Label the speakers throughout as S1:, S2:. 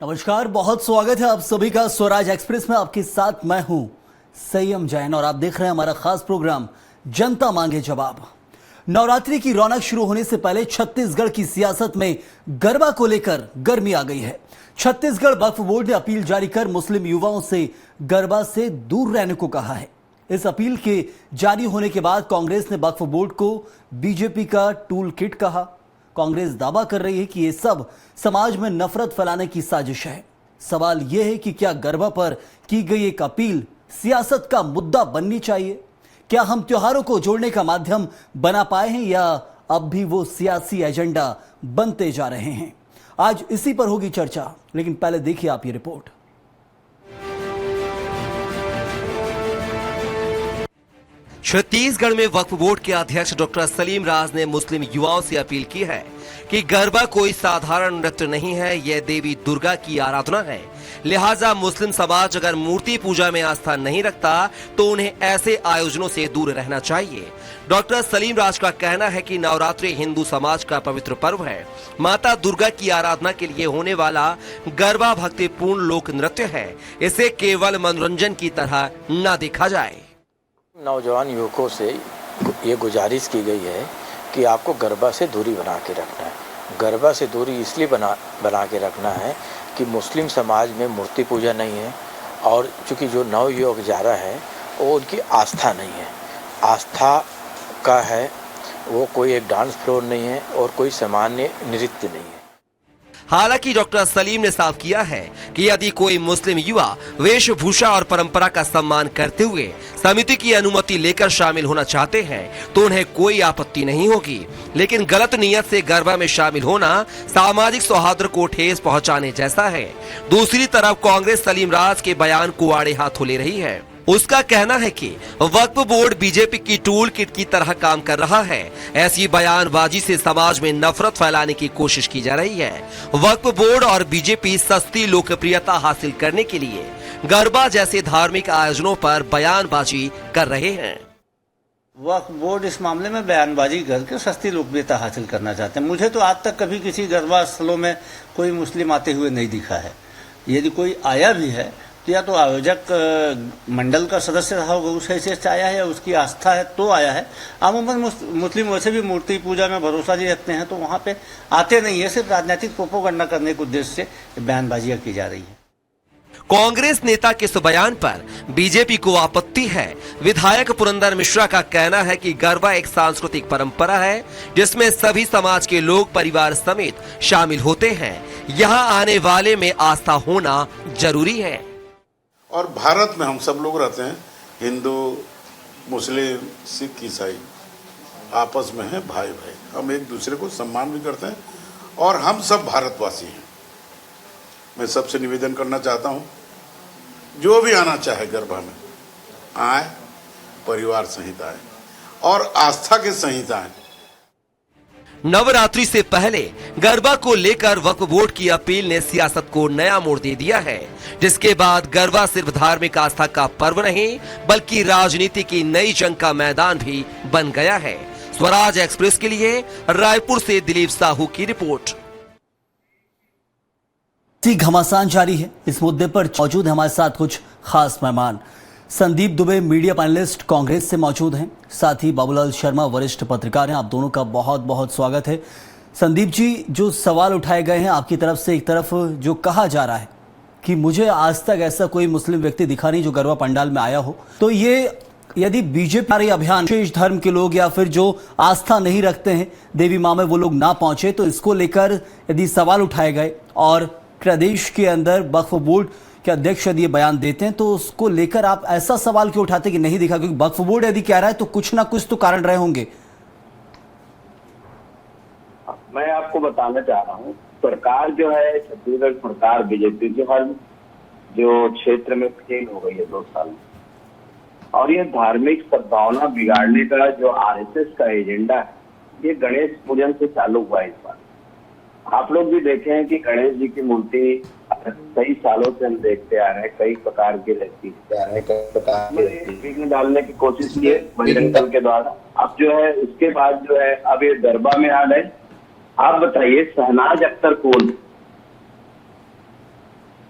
S1: नमस्कार, बहुत स्वागत है आप सभी का स्वराज एक्सप्रेस में। आपके साथ मैं हूं संयम जैन और आप देख रहे हैं हमारा खास प्रोग्राम जनता मांगे जवाब। नवरात्रि की रौनक शुरू होने से पहले छत्तीसगढ़ की सियासत में गरबा को लेकर गर्मी आ गई है। छत्तीसगढ़ वक्फ बोर्ड ने अपील जारी कर मुस्लिम युवाओं से गरबा से दूर रहने को कहा है। इस अपील के जारी होने के बाद कांग्रेस ने वक्फ बोर्ड को बीजेपी का टूल किट कहा। कांग्रेस दावा कर रही है कि ये सब समाज में नफरत फैलाने की साजिश है। सवाल यह है कि क्या गरबा पर की गई एक अपील सियासत का मुद्दा बननी चाहिए? क्या हम त्योहारों को जोड़ने का माध्यम बना पाए हैं या अब भी वो सियासी एजेंडा बनते जा रहे हैं? आज इसी पर होगी चर्चा, लेकिन पहले देखिए आप ये रिपोर्ट।
S2: छत्तीसगढ़ में वक्फ बोर्ड के अध्यक्ष डॉक्टर सलीम राज ने मुस्लिम युवाओं से अपील की है कि गरबा कोई साधारण नृत्य नहीं है, यह देवी दुर्गा की आराधना है। लिहाजा मुस्लिम समाज अगर मूर्ति पूजा में आस्था नहीं रखता तो उन्हें ऐसे आयोजनों से दूर रहना चाहिए। डॉक्टर सलीम राज का कहना है कि नवरात्रि हिंदू समाज का पवित्र पर्व है। माता दुर्गा की आराधना के लिए होने वाला गरबा भक्तिपूर्ण लोक नृत्य है। इसे केवल मनोरंजन की तरह न देखा जाए।
S3: नौजवान युवकों से ये गुजारिश की गई है कि आपको गरबा से दूरी बना के रखना है। गरबा से दूरी इसलिए बना के रखना है कि मुस्लिम समाज में मूर्ति पूजा नहीं है और चूँकि जो नवयुवक जा रहा है वो उनकी आस्था नहीं है, आस्था का है, वो कोई एक डांस फ्लोर नहीं है और कोई सामान्य नृत्य नहीं है।
S2: हालांकि डॉक्टर सलीम ने साफ किया है कि यदि कोई मुस्लिम युवा वेशभूषा और परंपरा का सम्मान करते हुए समिति की अनुमति लेकर शामिल होना चाहते हैं तो उन्हें कोई आपत्ति नहीं होगी, लेकिन गलत नियत से गरबा में शामिल होना सामाजिक सौहार्द को ठेस पहुंचाने जैसा है। दूसरी तरफ कांग्रेस सलीम राज के बयान को आड़े हाथों ले रही है। उसका कहना है कि वक्फ बोर्ड बीजेपी की टूल किट की तरह काम कर रहा है। ऐसी बयानबाजी से समाज में नफरत फैलाने की कोशिश की जा रही है। वक्फ बोर्ड और बीजेपी सस्ती लोकप्रियता हासिल करने के लिए गरबा जैसे धार्मिक आयोजनों पर बयानबाजी कर रहे हैं।
S4: वक्फ बोर्ड इस मामले में बयानबाजी करके सस्ती लोकप्रियता हासिल करना चाहते हैं। मुझे तो आज तक कभी किसी गरबा स्थलों में कोई मुस्लिम आते हुए नहीं दिखा है। यदि कोई आया भी है तो या तो आयोजक मंडल का सदस्य रहा होगा, उस हैसियत से आया है, या उसकी आस्था है तो आया है। अमूमन मुस्लिम वैसे भी मूर्ति पूजा में भरोसा नहीं रखते हैं तो वहाँ पे आते नहीं है। सिर्फ राजनीतिक प्रोपोगंडा करने के उद्देश्य से बयानबाजियां की जा रही है।
S2: कांग्रेस नेता के इस बयान पर बीजेपी को आपत्ति है। विधायक पुरंदर मिश्रा का कहना है कि गरबा एक सांस्कृतिक परंपरा है जिसमें सभी समाज के लोग परिवार समेत शामिल होते हैं। यहाँ आने वाले में आस्था होना जरूरी है।
S5: और भारत में हम सब लोग रहते हैं, हिंदू मुस्लिम सिख ईसाई आपस में हैं भाई भाई। हम एक दूसरे को सम्मान भी करते हैं और हम सब भारतवासी हैं। मैं सबसे निवेदन करना चाहता हूं, जो भी आना चाहे गरबा में आए, परिवार सहित आए और आस्था के सहित आए।
S2: नवरात्रि से पहले गरबा को लेकर वक्फ बोर्ड की अपील ने सियासत को नया मोड़ दे दिया है, जिसके बाद गरबा सिर्फ धार्मिक आस्था का पर्व नहीं बल्कि राजनीति की नई जंग का मैदान भी बन गया है। स्वराज एक्सप्रेस के लिए रायपुर से दिलीप साहू की रिपोर्ट।
S1: घमासान जारी है। इस मुद्दे पर मौजूद है हमारे साथ कुछ खास मेहमान। संदीप दुबे मीडिया पैनलिस्ट कांग्रेस से मौजूद हैं, साथ ही बाबूलाल शर्मा वरिष्ठ पत्रकार हैं। आप दोनों का बहुत बहुत स्वागत है। संदीप जी, जो सवाल उठाए गए हैं आपकी तरफ से, एक तरफ जो कहा जा रहा है कि मुझे आज तक ऐसा कोई मुस्लिम व्यक्ति दिखा नहीं जो गरबा पंडाल में आया हो, तो ये यदि बीजेपी अभियान विशेष धर्म के लोग या फिर जो आस्था नहीं रखते हैं देवी मां में वो लोग ना पहुंचे, तो इसको लेकर यदि सवाल उठाए गए और प्रदेश के अंदर वक्फ बोर्ड के अध्यक्ष यदि बयान देते हैं तो उसको लेकर आप ऐसा सवाल क्यों उठाते कि नहीं दिखा? क्योंकि वक्फ बोर्ड यदि कह रहा है तो कुछ ना कुछ तो कारण रहे होंगे।
S6: मैं आपको बताना चाह रहा हूँ, सरकार जो है छत्तीसगढ़ सरकार बीजेपी जो हर जो क्षेत्र में फेल हो गई है 2 साल में, और ये धार्मिक सद्भावना बिगाड़ने का जो आरएसएस का एजेंडा है ये गणेश पूजन से चालू हुआ है। इस बार आप लोग भी देखे हैं कि गणेश जी की मूर्ति कई सालों से हम देखते आ रहे हैं, कई प्रकार के रहती आ रहे हैं, कई प्रकार के विघ्न डालने की कोशिश की है बजरंग दल के द्वारा। अब जो है उसके बाद जो है अब ये गरबा में आ गए। आप बताइए शहनाज अख्तर कौन?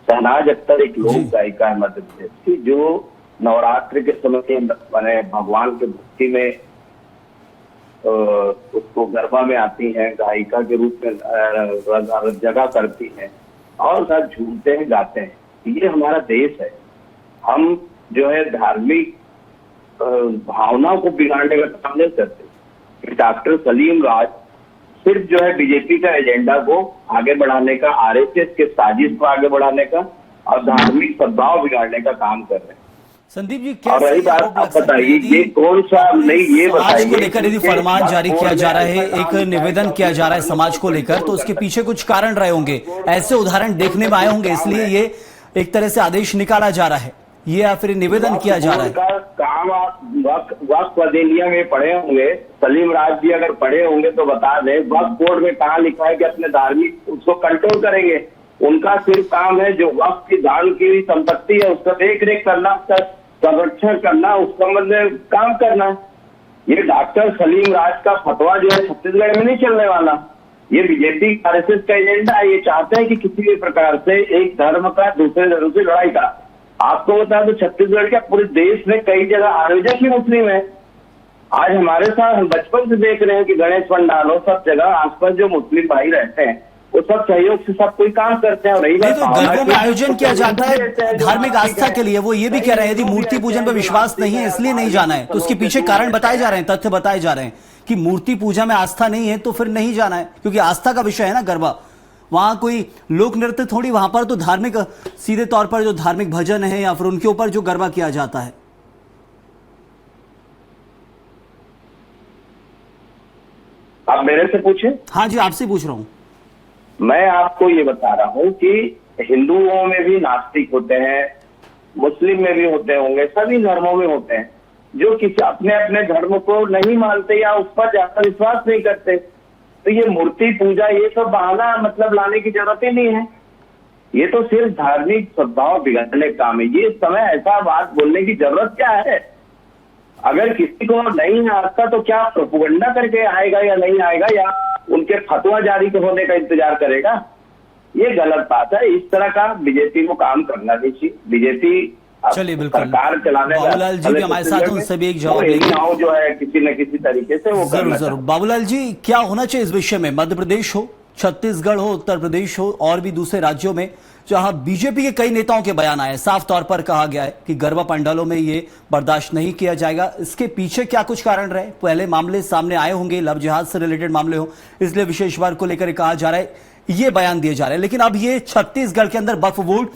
S6: शहनाज अख्तर एक लोक गायिका है मध्य प्रदेश की, जो नवरात्रि के समय के माने भगवान के भक्ति में उसको गरबा में आती हैं, गायिका के रूप में जगह करती हैं और सब झूमते हैं, गाते हैं। ये हमारा देश है। हम जो है धार्मिक भावनाओं को बिगाड़ने का काम नहीं करते। डॉक्टर सलीम राज सिर्फ जो है बीजेपी का एजेंडा को आगे बढ़ाने का, आरएसएस के साजिश को आगे बढ़ाने का और धार्मिक सद्भाव बिगाड़ने का काम कर रहे हैं।
S1: संदीप जी,
S6: और रही बात, आप बताइए ये कौन सा नहीं, ये
S1: समाज को लेकर यदि फरमान जारी किया जा रहा है, एक निवेदन किया जा रहा है समाज को लेकर, तो उसके पीछे कुछ कारण रहे होंगे, ऐसे उदाहरण देखने में आए होंगे, इसलिए ये एक तरह से आदेश निकाला जा रहा है, ये या फिर निवेदन किया जा रहा है।
S6: काम आप वक्फ अधिनियम में पढ़े होंगे, सलीम राज जी अगर पढ़े होंगे तो बता दें, वक्फ बोर्ड में कहाँ लिखा है कि अपने धार्मिक उसको कंट्रोल करेंगे। उनका सिर्फ काम है जो वक्फ की दान की संपत्ति है उसका देख रेख करना, उसका संरक्षण करना, उस संबंध में काम करना। ये डॉक्टर सलीम राज का फतवा जो है छत्तीसगढ़ में नहीं चलने वाला। ये बीजेपी आरएसएस का एजेंडा है। ये चाहते हैं कि किसी भी प्रकार से एक धर्म का दूसरे धर्म से लड़ाई का। आपको बता दो छत्तीसगढ़ के पूरे देश में कई जगह आयोजक भी मुस्लिम है। आज हमारे साथ हम बचपन से देख रहे हैं कि गणेश पंडालों सब जगह आसपास जो मुस्लिम भाई रहते हैं वो सब सहयोग से सब कोई काम करते हैं। और रही बात,
S1: तो गरबों में आयोजन किया जाता है धार्मिक आस्था के लिए, वो ये भी कह रहे हैं यदि मूर्ति पूजन पर विश्वास नहीं है इसलिए नहीं जाना है, तो उसके पीछे कारण बताए जा रहे हैं, तथ्य बताए जा रहे हैं कि मूर्ति पूजा में आस्था नहीं है तो फिर नहीं जाना है, क्योंकि आस्था का विषय है ना गरबा। वहां कोई लोक नृत्य थोड़ी, वहां पर तो धार्मिक, सीधे तौर पर जो धार्मिक भजन है या फिर उनके ऊपर जो गरबा किया जाता है।
S6: आप मेरे से पूछे?
S1: हाँ जी, आपसे पूछ रहा हूँ।
S6: मैं आपको ये बता रहा हूँ कि हिंदुओं में भी नास्तिक होते हैं, मुस्लिम में भी होते होंगे, सभी धर्मों में होते हैं जो किसी अपने अपने धर्म को नहीं मानते या उस पर ज्यादा विश्वास नहीं करते। तो ये मूर्ति पूजा ये सब बहाना मतलब लाने की जरूरत ही नहीं है। ये तो सिर्फ धार्मिक सद्भाव बिगाड़ने का काम है। ये समय ऐसा बात बोलने की जरूरत क्या है? अगर किसी को नहीं है आस्था तो क्या प्रोपेगेंडा करके आएगा या नहीं आएगा, या उनके फतवा जारी होने का इंतजार करेगा? ये गलत बात है। इस तरह का बीजेपी को काम करना नहीं चाहिए। बीजेपी
S1: चलिए बिल्कुल,
S6: सरकार चलाने
S1: बाबूलाल जी भी हमारे साथ, उनसे भी एक जवाब
S6: लेंगे जो है किसी न किसी तरीके से वो
S1: जरूर जरूर। बाबूलाल जी, क्या होना चाहिए इस विषय में? मध्य प्रदेश हो, छत्तीसगढ़ हो, उत्तर प्रदेश हो और भी दूसरे राज्यों में जहां बीजेपी के कई नेताओं के बयान आए, साफ तौर पर कहा गया है कि गरबा पंडालों में ये बर्दाश्त नहीं किया जाएगा। इसके पीछे क्या कुछ कारण रहे? पहले मामले सामने आए होंगे, लव जिहाद से रिलेटेड मामले हो, इसलिए विशेष वर्ग को लेकर कहा जा रहा है, ये बयान दिए जा रहे हैं। लेकिन अब ये छत्तीसगढ़ के अंदर वक्फ बोर्ड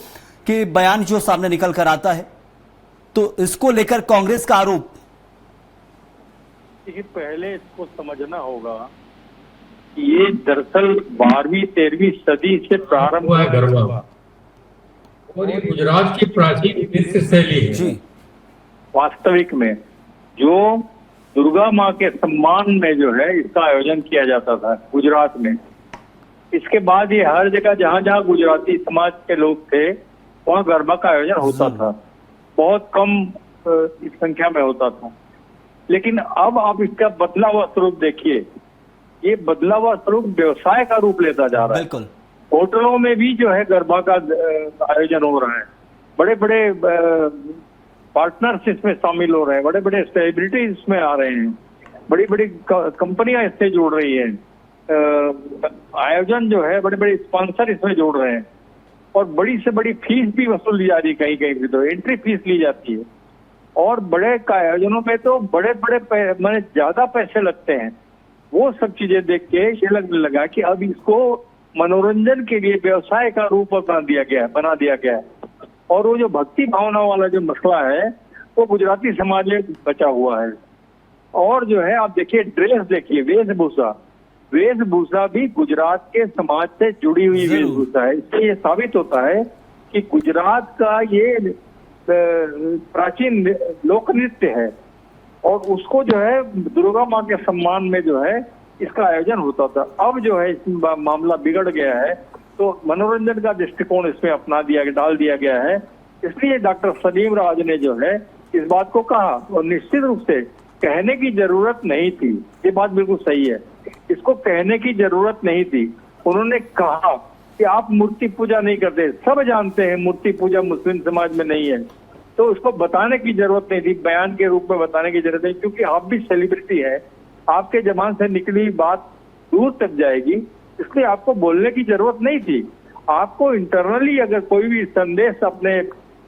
S1: के बयान जो सामने निकल कर आता है, तो इसको लेकर कांग्रेस का आरोप।
S7: पहले इसको समझना होगा कि ये दरअसल 12वीं 13वीं सदी से प्रारंभ हुआ है गरबा, और ये गुजरात की प्राचीन नृत्य शैली है जी। वास्तविक में जो दुर्गा माँ के सम्मान में जो है इसका आयोजन किया जाता था गुजरात में। इसके बाद ये हर जगह जहाँ जहाँ गुजराती समाज के लोग थे वहाँ गरबा का आयोजन होता था, बहुत कम इस संख्या में होता था। लेकिन अब आप इसका बदला हुआ स्वरूप देखिए, ये बदला हुआ स्वरूप व्यवसाय का रूप लेता जा रहा है।
S1: बिल्कुल,
S7: होटलों में भी जो है गरबा का आयोजन हो रहा है, बड़े बड़े पार्टनर्स इसमें शामिल हो रहे हैं, बड़े बड़े सेलिब्रिटीज इसमें आ रहे हैं, बड़ी बड़ी कंपनियां इससे जुड़ रही हैं, आयोजन जो है बड़े बड़े स्पॉन्सर इसमें जुड़ रहे हैं, और बड़ी से बड़ी फीस भी वसूल ली जा रही है। कहीं कहीं भी तो एंट्री फीस ली जाती है, और बड़े आयोजनों में तो बड़े बड़े माने ज्यादा पैसे लगते हैं। वो सब चीजें देख के ये लगने लगा कि अब इसको मनोरंजन के लिए व्यवसाय का रूप बना दिया गया है। और वो जो भक्ति भावना वाला जो मसला है वो गुजराती समाज में बचा हुआ है। और जो है आप देखिए, ड्रेस देखिए, वेशभूषा भी गुजरात के समाज से जुड़ी हुई वेशभूषा है। इससे ये साबित होता है कि गुजरात का ये प्राचीन लोक नृत्य है, और उसको जो है दुर्गा माँ के सम्मान में जो है इसका आयोजन होता था। अब जो है मामला बिगड़ गया है, तो मनोरंजन का दृष्टिकोण इसमें डाल दिया गया है। इसलिए डॉक्टर सलीम राज ने जो है इस बात को कहा, और निश्चित रूप से कहने की जरूरत नहीं थी, ये बात बिल्कुल सही है, इसको कहने की जरूरत नहीं थी। उन्होंने कहा कि आप मूर्ति पूजा नहीं करते। सब जानते हैं मूर्ति पूजा मुस्लिम समाज में नहीं है, तो उसको बताने की जरूरत नहीं थी, बयान के रूप में बताने की जरूरत नहीं, क्योंकि आप भी सेलिब्रिटी है, आपके जबान से निकली बात दूर तक जाएगी, इसलिए आपको बोलने की जरूरत नहीं थी। आपको इंटरनली अगर कोई भी संदेश अपने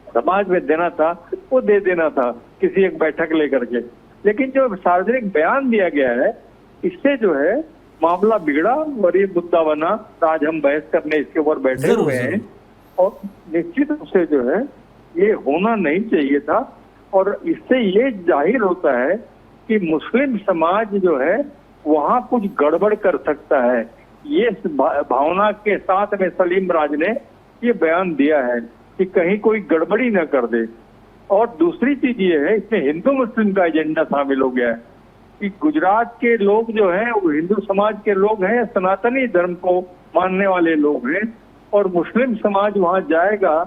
S7: समाज में देना था वो दे देना था किसी एक बैठक लेकर के, लेकिन जो सार्वजनिक बयान दिया गया है इससे जो है मामला बिगड़ा और ये मुद्दा बना। आज हम बहस करने इसके ऊपर बैठे हुए हैं और निश्चित रूप से जो है ये होना नहीं चाहिए था, और इससे ये जाहिर होता है कि मुस्लिम समाज जो है वहाँ कुछ गड़बड़ कर सकता है। ये भावना के साथ में सलीम राज ने ये बयान दिया है कि कहीं कोई गड़बड़ी न कर दे। और दूसरी चीज ये है, इसमें हिंदू मुस्लिम का एजेंडा शामिल हो गया है कि गुजरात के लोग जो हैं वो हिंदू समाज के लोग हैं, सनातनी धर्म को मानने वाले लोग हैं, और मुस्लिम समाज वहां जाएगा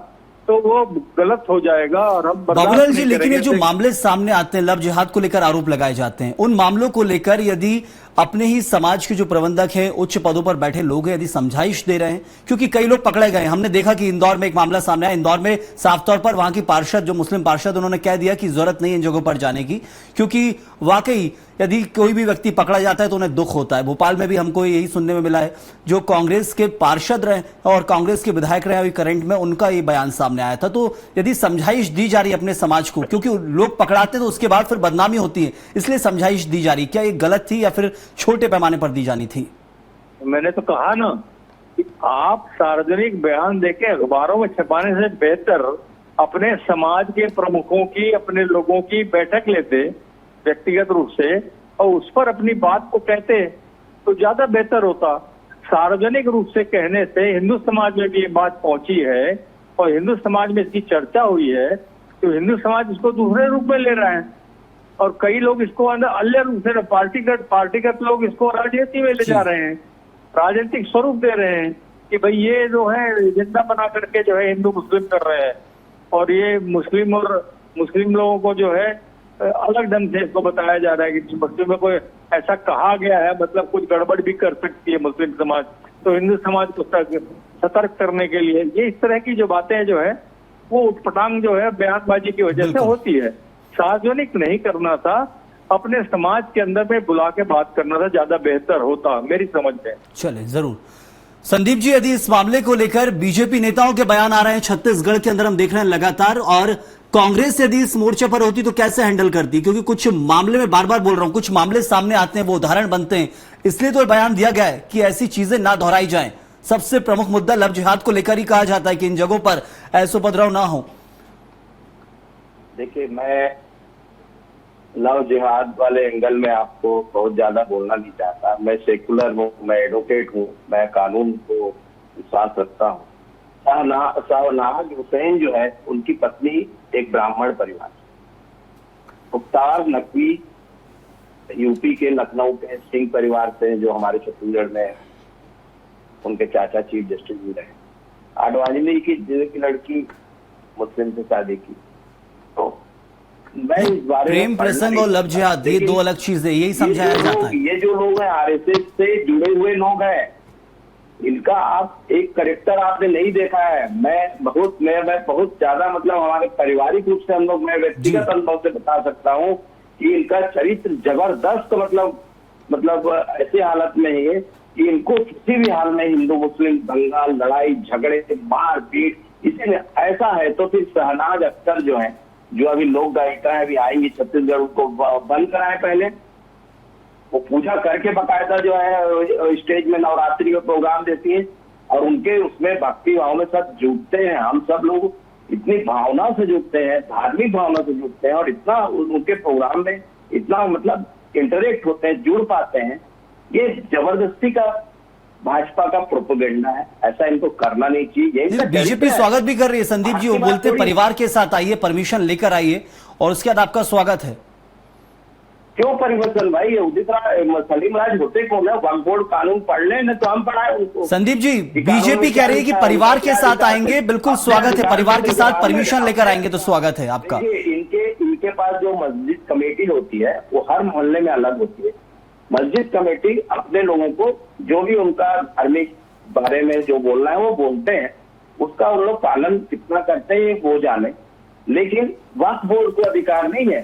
S7: तो वो गलत हो जाएगा और हम
S1: बाबूलाल जी, लेकिन ये जो मामले सामने आते हैं, लव जिहाद को लेकर आरोप लगाए जाते हैं, उन मामलों को लेकर यदि अपने ही समाज के जो प्रबंधक हैं, उच्च पदों पर बैठे लोग हैं, यदि समझाइश दे रहे हैं, क्योंकि कई लोग पकड़े गए। हमने देखा कि इंदौर में एक मामला सामने आया, इंदौर में साफ तौर पर वहां की पार्षद, जो मुस्लिम पार्षद, उन्होंने कह दिया कि जरूरत नहीं है इन जगहों पर जाने की, क्योंकि वाकई यदि कोई भी व्यक्ति पकड़ा जाता है तो उन्हें दुख होता है। भोपाल में भी हमको यही सुनने में मिला है, जो कांग्रेस के पार्षद रहे और कांग्रेस के विधायक रहे अभी करंट में, उनका ये बयान सामने आया था। तो यदि समझाइश दी जा रही है अपने समाज को, क्योंकि लोग पकड़ाते तो उसके बाद फिर बदनामी होती है, इसलिए समझाइश दी जा रही, क्या ये गलत थी या फिर छोटे पैमाने पर दी जानी थी?
S7: मैंने तो कहा ना कि आप सार्वजनिक बयान देके अखबारों में छपाने से बेहतर अपने समाज के प्रमुखों की, अपने लोगों की बैठक लेते व्यक्तिगत रूप से और उस पर अपनी बात को कहते तो ज्यादा बेहतर होता। सार्वजनिक रूप से कहने से हिंदू समाज में भी ये बात पहुंची है और हिंदू समाज में इसकी चर्चा हुई है, तो हिंदू समाज इसको दूसरे रूप में ले रहा है और कई लोग इसको अन्य रूप से पार्टीगत लोग इसको राजनीति में ले जा रहे हैं, राजनीतिक स्वरूप दे रहे हैं कि भाई ये जो है एजेंडा बना करके जो है हिंदू मुस्लिम कर रहे हैं, और ये मुस्लिम लोगों को जो है अलग ढंग से इसको बताया जा रहा है कि मुस्लिम में कोई ऐसा कहा गया है, मतलब कुछ गड़बड़ भी कर सकती है मुस्लिम समाज, तो हिंदू समाज को सतर्क करने के लिए ये इस तरह की जो बातें जो है वो उटपटांग जो है बयानबाजी की वजह से होती है। सार्वजनिक नहीं करना था, अपने समाज के अंदर में बुला के बात करना था, ज्यादा बेहतर होता मेरी समझ में।
S1: चले जरूर संदीप जी, यदि इस मामले को लेकर बीजेपी नेताओं के बयान आ रहे हैं छत्तीसगढ़ के अंदर, हम देख रहे हैं लगातार, और कांग्रेस यदि इस मोर्चे पर होती तो कैसे हैंडल करती? क्योंकि कुछ मामले में बार बार बोल रहा हूं, कुछ मामले सामने आते हैं, वो उदाहरण बनते हैं, इसलिए तो बयान दिया गया है कि ऐसी चीजें ना दोहराई जाएं। सबसे प्रमुख मुद्दा लव जिहाद को लेकर ही कहा जाता है कि इन जगहों पर ऐसो उपद्रव ना हो।
S6: देखिए, मैं लव जिहाद वाले एंगल में आपको बहुत ज्यादा बोलना नहीं चाहता। मैं सेकुलर हूँ, मैं एडवोकेट हूँ, मैं कानून को विश्वास रखता हूँ। शाहनवाज हुसैन जो है उनकी पत्नी एक ब्राह्मण परिवार, मुख्तार नकवी यूपी के लखनऊ के सिंह परिवार से, जो हमारे छत्तीसगढ़ में उनके चाचा चीफ जस्टिस भी रहे। आडवाणी ने की लड़की मुस्लिम से शादी की। तो मैं इस बारे में
S1: प्रेम प्रसंग और लव जिहाद ये दो अलग चीजें, यही समझाया जाता है।
S6: ये जो लोग हैं आरएसएस से जुड़े हुए लोग हैं, इनका आप एक करेक्टर आपने नहीं देखा है। मैं बहुत ज्यादा मतलब हमारे पारिवारिक रूप से हम लोग, मैं व्यक्तिगत अनुभव से बता सकता हूँ कि इनका चरित्र जबरदस्त मतलब ऐसे हालत में है कि इनको किसी भी हाल में हिंदू मुस्लिम दंगा, लड़ाई झगड़े, मार पीट, इसी में ऐसा है तो फिर शहनाज अख्तर जो है, जो अभी लोक गायिका है, अभी आएंगी छत्तीसगढ़, उनको बंद कराए पहले, वो पूजा करके बकायदा जो है स्टेज में नवरात्रि का प्रोग्राम देती है और उनके उसमें भक्ति भाव में सब जुटते हैं। हम सब लोग इतनी भावना से जुटते हैं, धार्मिक भावना से जुटते हैं और इतना उनके प्रोग्राम में इतना मतलब इंटरेक्ट होते हैं, जुड़ पाते हैं। ये जबरदस्ती का भाजपा का प्रोपेगेंडा है, ऐसा इनको करना नहीं चाहिए।
S1: बीजेपी स्वागत भी कर रही है संदीप जी, वो बोलते परिवार के साथ आइए, परमिशन लेकर आइए और उसके बाद आपका स्वागत है।
S6: क्यों परिवर्तन भाई? उदित सलीम राज होते कौन है? वक्फ बोर्ड कानून पढ़ ले न तो हम पढ़ाए उनको।
S1: संदीप जी, बीजेपी कह रही है कि परिवार के साथ आएंगे, बिल्कुल स्वागत है, परिवार के साथ परमिशन लेकर आएंगे तो स्वागत है आपका।
S6: इनके पास जो मस्जिद कमेटी होती है वो हर मोहल्ले में अलग होती है। मस्जिद कमेटी अपने लोगों को जो भी उनका धार्मिक बारे में जो बोलना है वो बोलते हैं, उसका उन लोग पालन कितना करते हैं वो जाने, लेकिन वक्फ बोर्ड को अधिकार नहीं है।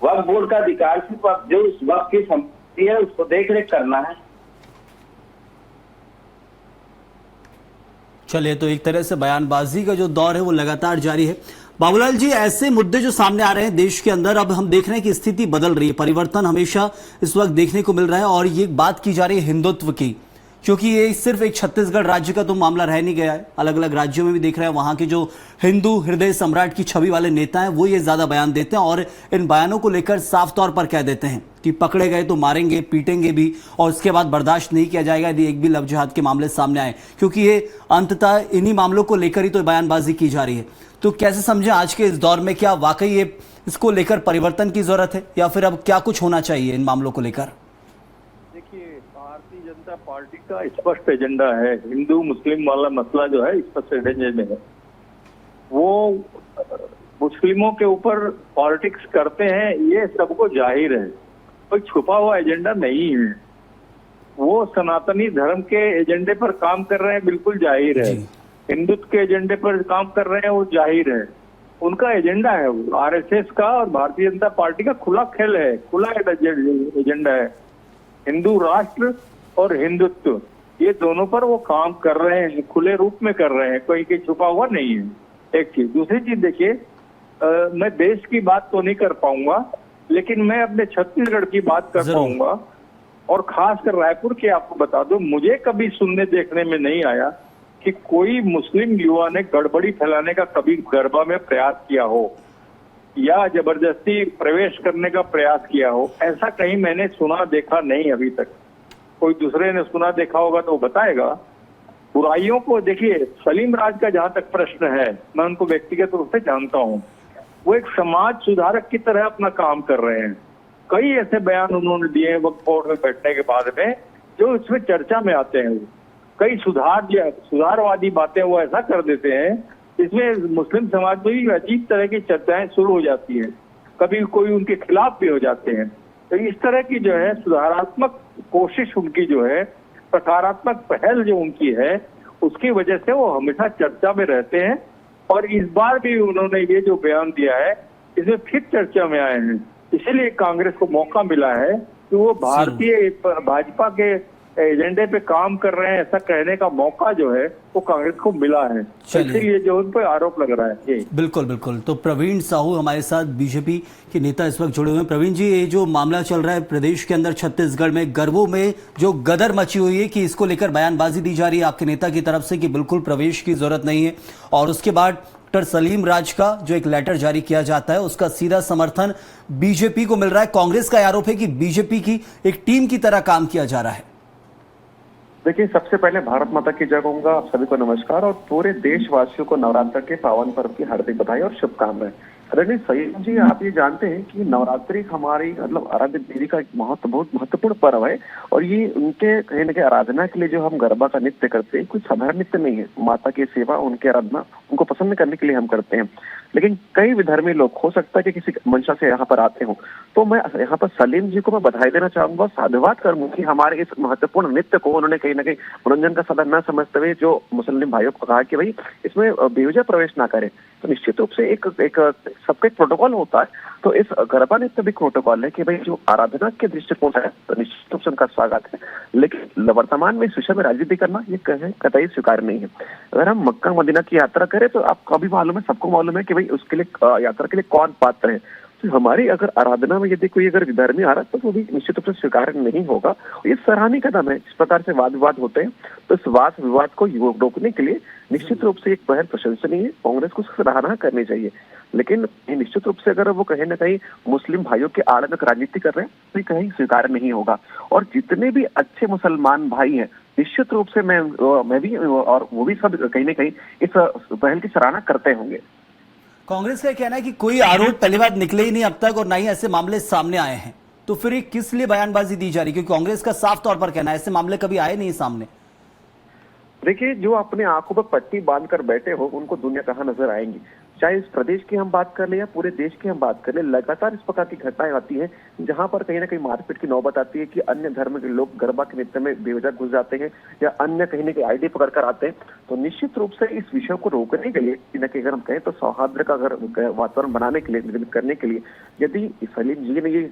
S6: वक्फ बोर्ड का अधिकार सिर्फ जो उस वक्फ की संपत्ति है उसको देख रेख करना है।
S1: चलिए, तो एक तरह से बयानबाजी का जो दौर है वो लगातार जारी है। बाबूलाल जी, ऐसे मुद्दे जो सामने आ रहे हैं देश के अंदर, अब हम देख रहे हैं कि स्थिति बदल रही है, परिवर्तन हमेशा इस वक्त देखने को मिल रहा है, और ये बात की जा रही है हिंदुत्व की, क्योंकि ये सिर्फ एक छत्तीसगढ़ राज्य का तो मामला रह नहीं गया है, अलग अलग राज्यों में भी देख रहे हैं वहां के जो हिंदू हृदय सम्राट की छवि वाले नेता हैं वो ये ज्यादा बयान देते हैं, और इन बयानों को लेकर साफ तौर पर कह देते हैं कि पकड़े गए तो मारेंगे, पीटेंगे भी, और उसके बाद बर्दाश्त नहीं किया जाएगा यदि एक भी लव जिहाद के मामले सामने आए, क्योंकि ये अंततः इन्हीं मामलों को लेकर ही तो बयानबाजी की जा रही है। तो कैसे समझे आज के इस दौर में, क्या वाकई ये इसको लेकर परिवर्तन की जरूरत है, या फिर अब क्या कुछ होना चाहिए इन मामलों को लेकर?
S7: देखिए, भारतीय जनता पार्टी का स्पष्ट एजेंडा है, हिंदू मुस्लिम वाला मसला जो है स्पष्ट एजेंडे में है। वो मुस्लिमों के ऊपर पॉलिटिक्स करते हैं, ये सबको जाहिर है, कोई छुपा हुआ एजेंडा नहीं है। वो सनातनी धर्म के एजेंडे पर काम कर रहे हैं, बिल्कुल जाहिर है। हिंदुत्व के एजेंडे पर काम कर रहे हैं, वो जाहिर है। उनका एजेंडा है, आरएसएस का और भारतीय जनता पार्टी का खुला खेल है, खुला एजेंडा है। हिंदू राष्ट्र और हिंदुत्व, ये दोनों पर वो काम कर रहे हैं, खुले रूप में कर रहे हैं, कोई छुपा हुआ नहीं है। एक चीज। दूसरी चीज देखिए, मैं देश की बात तो नहीं कर पाऊंगा, लेकिन मैं अपने छत्तीसगढ़ की बात कर पाऊंगा, और खासकर रायपुर की आपको बता दूं, मुझे कभी सुनने देखने में नहीं आया कि कोई मुस्लिम युवा ने गड़बड़ी फैलाने का कभी गरबा में प्रयास किया हो या जबरदस्ती प्रवेश करने का प्रयास किया हो। ऐसा कहीं मैंने सुना देखा नहीं अभी तक। कोई दूसरे ने सुना देखा होगा तो बताएगा। बुराइयों को देखिए, सलीम राज का जहां तक प्रश्न है, मैं उनको व्यक्तिगत रूप से जानता हूं, वो एक समाज सुधारक की तरह अपना काम कर रहे हैं। कई ऐसे बयान उन्होंने दिए हैं वक्फ बोर्ड में बैठने के बाद में, जो इसमें चर्चा में आते हैं। कई सुधारवादी बातें वो ऐसा कर देते हैं, इसमें मुस्लिम समाज में भी अजीब तरह की चर्चाएं शुरू हो जाती हैं, कभी कोई उनके खिलाफ भी हो जाते हैं। तो इस तरह की जो है सुधारात्मक कोशिश उनकी जो है, सकारात्मक पहल जो उनकी है, उसकी वजह से वो हमेशा चर्चा में रहते हैं। और इस बार भी उन्होंने ये जो बयान दिया है, इसमें फिर चर्चा में आए हैं। इसीलिए कांग्रेस को मौका मिला है कि वो भारतीय भाजपा के एजेंडे पे काम कर रहे हैं, ऐसा कहने का मौका जो है वो कांग्रेस को मिला है। इसीलिए जो उन पर आरोप लग रहा है।
S1: बिल्कुल बिल्कुल। तो प्रवीण साहू हमारे साथ बीजेपी के नेता इस वक्त जुड़े हुए हैं। प्रवीण जी, ये जो मामला चल रहा है प्रदेश के अंदर, छत्तीसगढ़ में गरबों में जो गदर मची हुई है, कि इसको लेकर बयानबाजी दी जा रही है आपके नेता की तरफ से कि बिल्कुल प्रवेश की जरूरत नहीं है, और उसके बाद डॉक्टर सलीम राज का जो एक लेटर जारी किया जाता है उसका सीधा समर्थन बीजेपी को मिल रहा है। कांग्रेस का आरोप है कि बीजेपी की एक टीम की तरह काम किया जा रहा है।
S8: देखिए, सबसे पहले भारत माता की जय कहूंगा, आप सभी को नमस्कार, और पूरे देशवासियों को नवरात्र के पावन पर्व की हार्दिक बधाई और शुभकामनाएं। रणजीत सईद जी, आप ये जानते हैं कि नवरात्रि हमारी मतलब आराध्य देवी का एक बहुत महत्वपूर्ण पर्व है, और ये उनके कहीं न कहीं आराधना के लिए जो हम गरबा का नृत्य करते हैं, कुछ साधारण नृत्य नहीं है। माता की सेवा, उनकी आराधना, उनको पसंद करने के लिए हम करते हैं। लेकिन कई विधर्मी लोग, हो सकता है कि किसी मंशा से यहाँ पर आते हो, तो मैं यहाँ पर सलीम जी को मैं बधाई देना चाहूंगा, साधुवाद करूंगा कि हमारे इस महत्वपूर्ण नृत्य को उन्होंने कहीं ना कहीं मनोरंजन का साधन न समझते हुए जो मुस्लिम भाइयों को कहा कि भाई इसमें बेवजह प्रवेश ना करें। तो निश्चित रूप से एक सबका एक प्रोटोकॉल होता है, तो इस गरबा नृत्य भी प्रोटोकॉल है कि भाई जो आराधना के दृष्टिकोण है तो निश्चित रूप से उनका स्वागत है। लेकिन वर्तमान में इस विषय में राजनीति करना ये कतई स्वीकार नहीं है। अगर हम मक्का मदीना की यात्रा करें तो आपको भी मालूम है, सबको मालूम है कि भाई उसके लिए यात्रा के लिए कौन पात्र है। तो हमारी अगर आराधना में यदि कोई अगर विधर्मी आ रहा है तो वो भी निश्चित रूप से स्वीकार नहीं होगा। ये सराहनीय कदम है। इस प्रकार से वाद विवाद होते हैं, तो इस वाद विवाद को रोकने के लिए निश्चित रूप से एक पहल प्रशंसनीय है, कांग्रेस को सराहना करनी चाहिए। लेकिन निश्चित रूप से अगर वो कहीं ना कहीं मुस्लिम भाइयों के आड़ में राजनीति कर रहे हैं तो कहीं स्वीकार नहीं होगा। और जितने भी अच्छे मुसलमान भाई हैं, निश्चित रूप से मैं भी और वो भी सब कहीं ना कहीं इस पहल की सराहना करते होंगे।
S1: कांग्रेस का कहना है कि कोई आरोप पहली बार निकले ही नहीं अब तक, और ना ही ऐसे मामले सामने आए हैं, तो फिर ये किस लिए बयानबाजी दी जा रही है? क्योंकि कांग्रेस का साफ तौर पर कहना है ऐसे मामले कभी आए नहीं सामने।
S8: देखिए, जो अपने आंखों पर पट्टी बांध कर बैठे हो उनको दुनिया कहाँ नजर आएंगी। चाहे इस प्रदेश की हम बात कर ले या पूरे देश की हम बात कर ले, लगातार इस प्रकार की घटनाएं आती हैं जहां पर कहीं ना कहीं मारपीट की नौबत आती है कि अन्य धर्म के लोग गरबा के नृत्य में बेवजह घुस जाते हैं या अन्य कहीं ना कहीं आईडी पकड़ कर आते हैं। तो निश्चित रूप से इस विषय को रोकने के लिए कहीं ना कहीं अगर हम कहें तो सौहार्द का अगर वातावरण बनाने के लिए, निर्मित करने के लिए यदि सलीम जी ने ये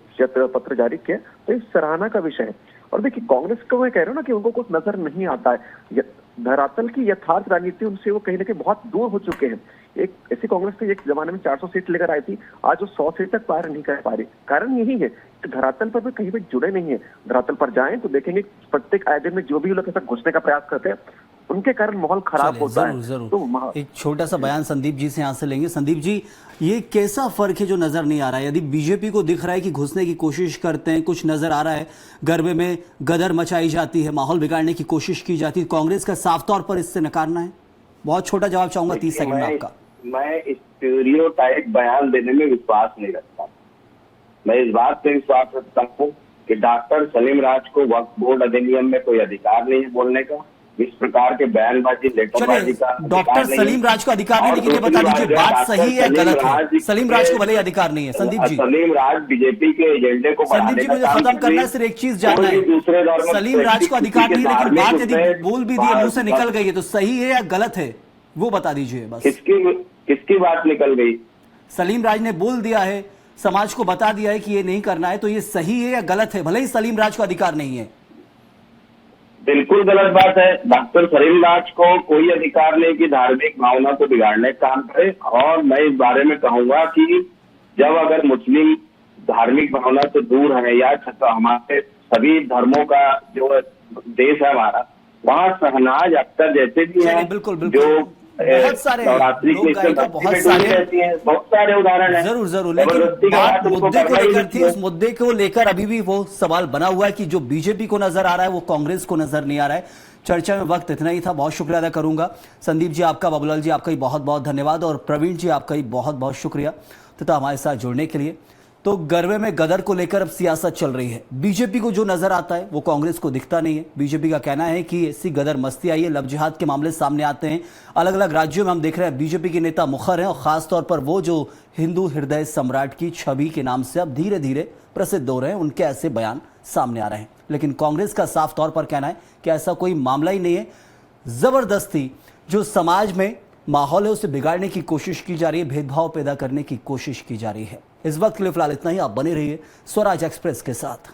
S8: पत्र जारी किया तो इस सराहना का विषय है। और देखिए कांग्रेस को मैं कह रहा हूँ ना कि उनको कुछ नजर नहीं आता है, धरातल की यथार्थ राजनीति उनसे वो कहीं ना कहीं बहुत दूर हो चुके हैं। एक ऐसी कांग्रेस थी एक जमाने में 400 सीट लेकर आई थी, आज वो 100 सीट तक पार नहीं कर पा रही। कारण यही है कि धरातल पर भी कहीं पे जुड़े नहीं है। धरातल पर जाएं तो देखेंगे प्रत्येक आयोजन में जो भी लोग ऐसा घुसने का प्रयास करते हैं उनके कारण माहौल खराब होता है।
S1: जरूर
S8: तो
S1: एक छोटा सा बयान संदीप जी से यहाँ से लेंगे। संदीप जी, ये कैसा फर्क है जो नजर नहीं आ रहा है? यदि बीजेपी को दिख रहा है कि घुसने की कोशिश करते हैं, कुछ नजर आ रहा है, गरबे में गदर मचाई जाती है, माहौल बिगाड़ने की कोशिश की जाती है, कांग्रेस का साफ तौर पर इससे नकारना है? बहुत छोटा जवाब चाहूंगा, 30 सेकंड में आपका।
S6: मैं स्टीरियोटाइप बयान देने में विश्वास नहीं रखता। मैं इस बात पे विश्वास रखता हूँ कि डॉक्टर सलीम राज को वक्फ बोर्ड अधिनियम में कोई अधिकार नहीं है बोलने का, इस प्रकार के बयानबाजी लेटरबाजी का।
S1: डॉक्टर सलीम राज को अधिकार नहीं, लेकिन ये बता दीजिए बात सही है गलत है? सलीम राज को भले अधिकार नहीं है। संदीप जी,
S6: सलीम राज बीजेपी के एजेंडे को
S1: संदीप जी मुझे खत्म करना है, सिर्फ एक चीज जानना है। सलीम राज को अधिकार नहीं, लेकिन बात यदि बोल भी दी, मुंह से निकल गई है तो सही है या गलत है वो बता दीजिए बस।
S6: किसकी बात निकल गई?
S1: सलीम राज ने बोल दिया है, समाज को बता दिया है कि ये नहीं करना है, तो ये सही है या गलत है? भले ही सलीम राज को अधिकार नहीं है।
S6: बिल्कुल गलत बात है। डॉक्टर सलीम राज को कोई अधिकार नहीं कि धार्मिक भावना को बिगाड़ने का काम करे। और मैं इस बारे में कहूंगा कि जब अगर मुस्लिम धार्मिक भावना से दूर है या हमारे सभी धर्मों का जो देश है हमारा, वहाँ शहनाज अख्तर जैसे भी हैं जो
S1: बहुत सारे
S6: नवरात्रि के बहुत सारे उदाहरण हैं।
S1: जरूर, लेकिन बात मुद्दे को लेकर थी, उस मुद्दे को लेकर अभी भी वो सवाल बना हुआ है कि जो बीजेपी को नजर आ रहा है वो कांग्रेस को नजर नहीं आ रहा है। चर्चा में वक्त इतना ही था, बहुत शुक्रिया अदा करूंगा। संदीप जी आपका, बाबूलाल जी आपका ही बहुत बहुत धन्यवाद, और प्रवीण जी आपका ही बहुत बहुत शुक्रिया तथा हमारे साथ जुड़ने के लिए। तो गरबे में गदर को लेकर अब सियासत चल रही है। बीजेपी को जो नजर आता है वो कांग्रेस को दिखता नहीं है। बीजेपी का कहना है कि ऐसी गदर मस्ती आई है, लब जिहाद के मामले सामने आते हैं। अलग अलग राज्यों में हम देख रहे हैं बीजेपी के नेता मुखर हैं, और खासतौर पर वो जो हिंदू हृदय सम्राट की छवि के नाम से अब धीरे धीरे प्रसिद्ध हो रहे हैं, उनके ऐसे बयान सामने आ रहे हैं। लेकिन कांग्रेस का साफ तौर पर कहना है कि ऐसा कोई मामला ही नहीं है। जबरदस्ती जो समाज में माहौल है उसे बिगाड़ने की कोशिश की जा रही है, भेदभाव पैदा करने की कोशिश की जा रही है। इस वक्त के लिए फिलहाल इतना ही। आप बने रहिए स्वराज एक्सप्रेस के साथ।